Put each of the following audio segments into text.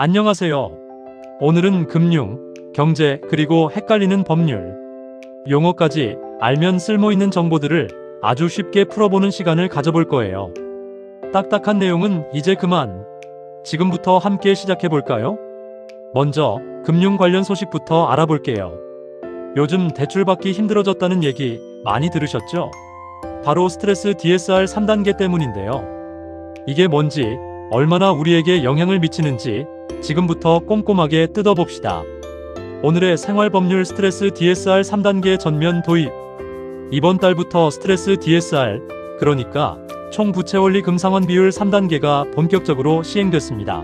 안녕하세요. 오늘은 금융, 경제, 그리고 헷갈리는 법률, 용어까지 알면 쓸모있는 정보들을 아주 쉽게 풀어보는 시간을 가져볼 거예요. 딱딱한 내용은 이제 그만. 지금부터 함께 시작해볼까요? 먼저 금융 관련 소식부터 알아볼게요. 요즘 대출받기 힘들어졌다는 얘기 많이 들으셨죠? 바로 스트레스 DSR 3단계 때문인데요. 이게 뭔지, 얼마나 우리에게 영향을 미치는지 지금부터 꼼꼼하게 뜯어봅시다. 오늘의 생활법률 스트레스 DSR 3단계 전면 도입. 이번 달부터 스트레스 DSR, 그러니까 총부채원리 금상환 비율 3단계가 본격적으로 시행됐습니다.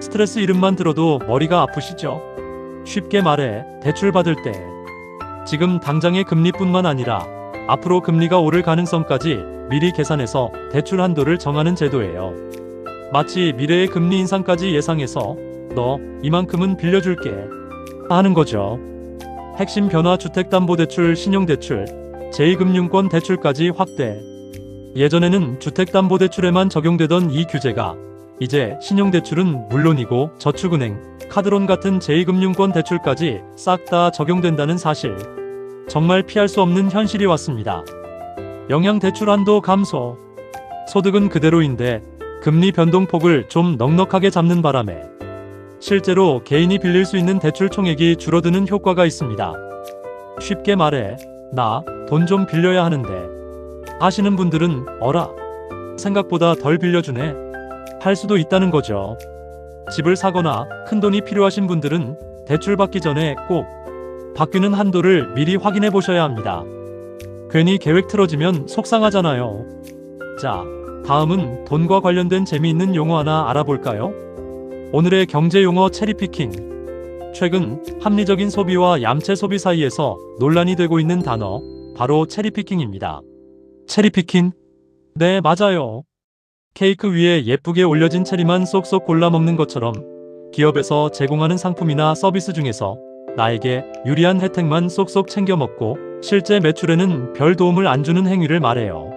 스트레스 이름만 들어도 머리가 아프시죠? 쉽게 말해 대출 받을 때 지금 당장의 금리뿐만 아니라 앞으로 금리가 오를 가능성까지 미리 계산해서 대출 한도를 정하는 제도예요. 마치 미래의 금리 인상까지 예상해서 너 이만큼은 빌려줄게 하는 거죠. 핵심 변화 주택담보대출, 신용대출, 제2금융권 대출까지 확대. 예전에는 주택담보대출에만 적용되던 이 규제가 이제 신용대출은 물론이고 저축은행, 카드론 같은 제2금융권 대출까지 싹 다 적용된다는 사실. 정말 피할 수 없는 현실이 왔습니다. 영양 대출 한도 감소. 소득은 그대로인데 금리 변동폭을 좀 넉넉하게 잡는 바람에 실제로 개인이 빌릴 수 있는 대출 총액이 줄어드는 효과가 있습니다. 쉽게 말해 나 돈 좀 빌려야 하는데 하시는 분들은 어라, 생각보다 덜 빌려주네 할 수도 있다는 거죠. 집을 사거나 큰돈이 필요하신 분들은 대출 받기 전에 꼭 바뀌는 한도를 미리 확인해 보셔야 합니다. 괜히 계획 틀어지면 속상하잖아요. 자, 다음은 돈과 관련된 재미있는 용어 하나 알아볼까요? 오늘의 경제 용어 체리피킹. 최근 합리적인 소비와 얌체 소비 사이에서 논란이 되고 있는 단어, 바로 체리피킹입니다. 체리피킹? 네, 맞아요. 케이크 위에 예쁘게 올려진 체리만 쏙쏙 골라 먹는 것처럼 기업에서 제공하는 상품이나 서비스 중에서 나에게 유리한 혜택만 쏙쏙 챙겨 먹고 실제 매출에는 별 도움을 안 주는 행위를 말해요.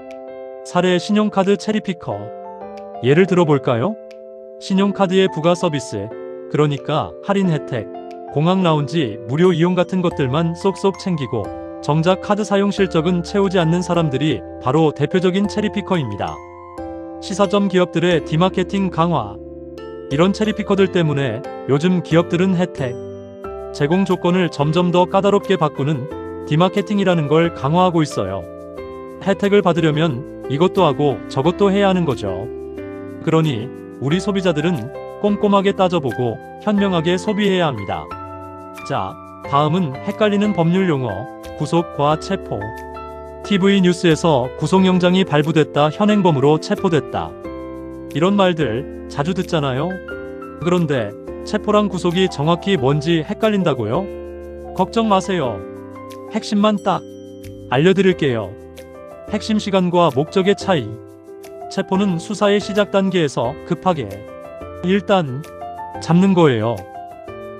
사례 신용카드 체리피커. 예를 들어볼까요? 신용카드의 부가 서비스, 그러니까 할인 혜택, 공항 라운지 무료 이용 같은 것들만 쏙쏙 챙기고 정작 카드 사용 실적은 채우지 않는 사람들이 바로 대표적인 체리피커입니다. 시사점 기업들의 디마케팅 강화. 이런 체리피커들 때문에 요즘 기업들은 혜택, 제공 조건을 점점 더 까다롭게 바꾸는 디마케팅이라는 걸 강화하고 있어요. 혜택을 받으려면 이것도 하고 저것도 해야 하는 거죠. 그러니 우리 소비자들은 꼼꼼하게 따져보고 현명하게 소비해야 합니다. 자, 다음은 헷갈리는 법률 용어, 구속과 체포. TV 뉴스에서 구속영장이 발부됐다, 현행범으로 체포됐다. 이런 말들 자주 듣잖아요. 그런데 체포랑 구속이 정확히 뭔지 헷갈린다고요? 걱정 마세요. 핵심만 딱 알려드릴게요. 핵심 시간과 목적의 차이. 체포는 수사의 시작 단계에서 급하게 일단 잡는 거예요.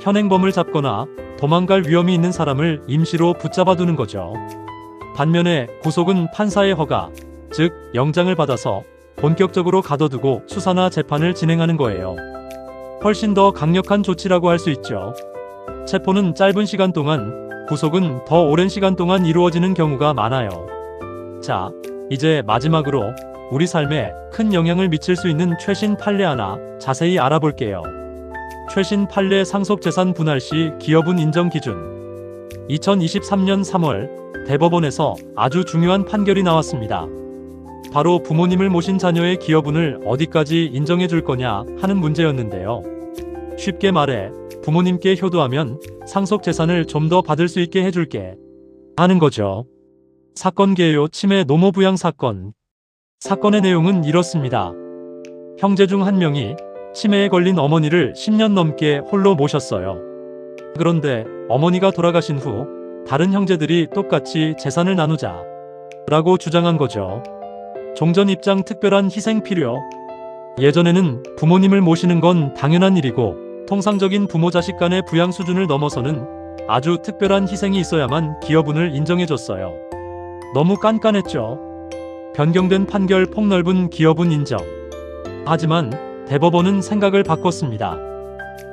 현행범을 잡거나 도망갈 위험이 있는 사람을 임시로 붙잡아두는 거죠. 반면에 구속은 판사의 허가, 즉 영장을 받아서 본격적으로 가둬두고 수사나 재판을 진행하는 거예요. 훨씬 더 강력한 조치라고 할 수 있죠. 체포는 짧은 시간 동안, 구속은 더 오랜 시간 동안 이루어지는 경우가 많아요. 자, 이제 마지막으로 우리 삶에 큰 영향을 미칠 수 있는 최신 판례 하나 자세히 알아볼게요. 최신 판례 상속재산 분할 시 기여분 인정 기준. 2023년 3월 대법원에서 아주 중요한 판결이 나왔습니다. 바로 부모님을 모신 자녀의 기여분을 어디까지 인정해 줄 거냐 하는 문제였는데요. 쉽게 말해 부모님께 효도하면 상속재산을 좀 더 받을 수 있게 해줄게 하는 거죠. 사건 개요 치매 노모 부양 사건. 사건의 내용은 이렇습니다. 형제 중 한 명이 치매에 걸린 어머니를 10년 넘게 홀로 모셨어요. 그런데 어머니가 돌아가신 후 다른 형제들이 똑같이 재산을 나누자 라고 주장한 거죠. 종전 입장 특별한 희생 필요. 예전에는 부모님을 모시는 건 당연한 일이고 통상적인 부모 자식 간의 부양 수준을 넘어서는 아주 특별한 희생이 있어야만 기여분을 인정해줬어요. 너무 깐깐했죠. 변경된 판결 폭넓은 기여분 인정. 하지만 대법원은 생각을 바꿨습니다.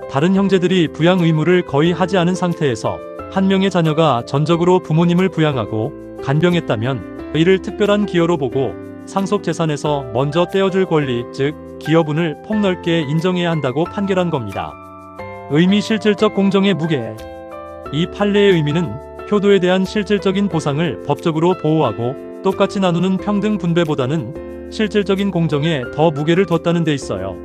다른 형제들이 부양 의무를 거의 하지 않은 상태에서 한 명의 자녀가 전적으로 부모님을 부양하고 간병했다면 이를 특별한 기여로 보고 상속 재산에서 먼저 떼어줄 권리, 즉 기여분을 폭넓게 인정해야 한다고 판결한 겁니다. 의미 실질적 공정의 무게. 이 판례의 의미는 효도에 대한 실질적인 보상을 법적으로 보호하고 똑같이 나누는 평등 분배보다는 실질적인 공정에 더 무게를 뒀다는 데 있어요.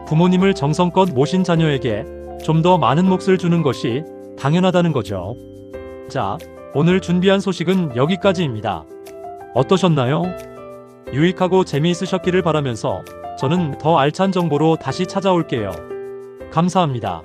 부모님을 정성껏 모신 자녀에게 좀 더 많은 몫을 주는 것이 당연하다는 거죠. 자, 오늘 준비한 소식은 여기까지입니다. 어떠셨나요? 유익하고 재미있으셨기를 바라면서 저는 더 알찬 정보로 다시 찾아올게요. 감사합니다.